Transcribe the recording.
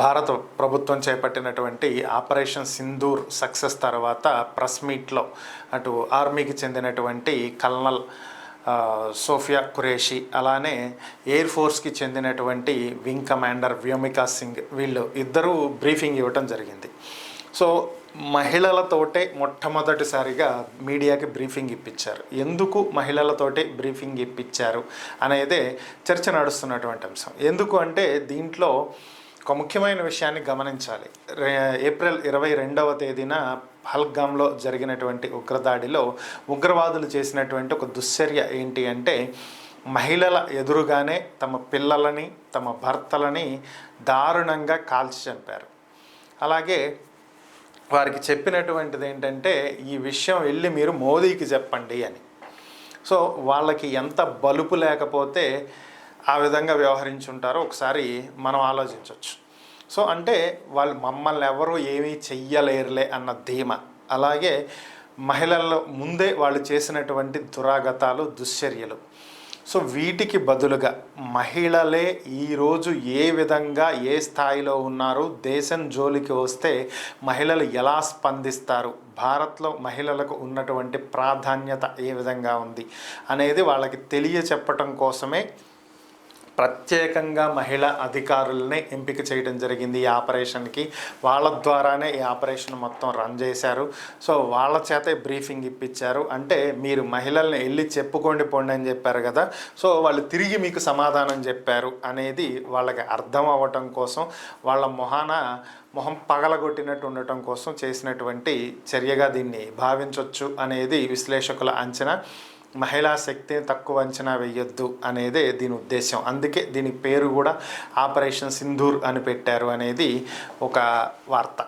భారత ప్రభుత్వం చేపట్టినటువంటి ఆపరేషన్ సింధూర్ సక్సెస్ తర్వాత ప్రెస్ మీట్లో అటు ఆర్మీకి చెందినటువంటి కల్నల్ సోఫియా ఖురేషి అలానే ఎయిర్ ఫోర్స్కి చెందినటువంటి వింగ్ కమాండర్ వ్యోమికా సింగ్ వీళ్ళు ఇద్దరూ బ్రీఫింగ్ ఇవ్వటం జరిగింది. సో మహిళలతోటే మొట్టమొదటిసారిగా మీడియాకి బ్రీఫింగ్ ఇప్పించారు. ఎందుకు మహిళలతోటే బ్రీఫింగ్ ఇప్పించారు అనేదే చర్చ నడుస్తున్నటువంటి అంశం. ఎందుకు అంటే దీంట్లో ఒక ముఖ్యమైన విషయాన్ని గమనించాలి. ఏప్రిల్ 22వ తేదీన పహల్గామ్లో జరిగినటువంటి ఉగ్రదాడిలో ఉగ్రవాదులు చేసినటువంటి ఒక దుశ్చర్య ఏంటి అంటే మహిళల ఎదురుగానే తమ పిల్లలని తమ భర్తలని దారుణంగా కాల్చి చంపారు. అలాగే వారికి చెప్పినటువంటిది ఏంటంటే ఈ విషయం వెళ్ళి మీరు మోదీకి చెప్పండి అని. సో వాళ్ళకి ఎంత బలుపు లేకపోతే ఆ విధంగా వ్యవహరించుంటారో ఒకసారి మనం ఆలోచించవచ్చు. సో అంటే వాళ్ళు మమ్మల్ని ఎవరు ఏమీ చెయ్యలేరులే అన్న ధీమా. అలాగే మహిళల్లో ముందే వాళ్ళు చేసినటువంటి దురాగతాలు దుశ్చర్యలు. సో వీటికి బదులుగా మహిళలే ఈరోజు ఏ విధంగా ఏ స్థాయిలో ఉన్నారు, దేశం జోలికి వస్తే మహిళలు ఎలా స్పందిస్తారు, భారత్లో మహిళలకు ఉన్నటువంటి ప్రాధాన్యత ఏ విధంగా ఉంది అనేది వాళ్ళకి తెలియచెప్పటం కోసమే ప్రత్యేకంగా మహిళా అధికారులనే ఎంపిక చేయడం జరిగింది ఈ ఆపరేషన్కి. వాళ్ళ ద్వారానే ఈ ఆపరేషన్ మొత్తం రన్ చేశారు. సో వాళ్ళ చేతే బ్రీఫింగ్ ఇప్పించారు. అంటే మీరు మహిళల్ని వెళ్ళి చెప్పుకోండి పోండి అని చెప్పారు కదా, సో వాళ్ళు తిరిగి మీకు సమాధానం చెప్పారు అనేది వాళ్ళకి అర్థం అవ్వటం కోసం, వాళ్ళ మొహం పగలగొట్టినట్టు ఉండటం కోసం చేసినటువంటి చర్యగా దీన్ని భావించవచ్చు అనేది విశ్లేషకుల అంచనా. మహిళా శక్తిని తక్కువ అంచనా వేయొద్దు అనేదే దీని ఉద్దేశం. అందుకే దీని పేరు కూడా ఆపరేషన్ సింధూర్ అని పెట్టారు అనేది ఒక వార్త.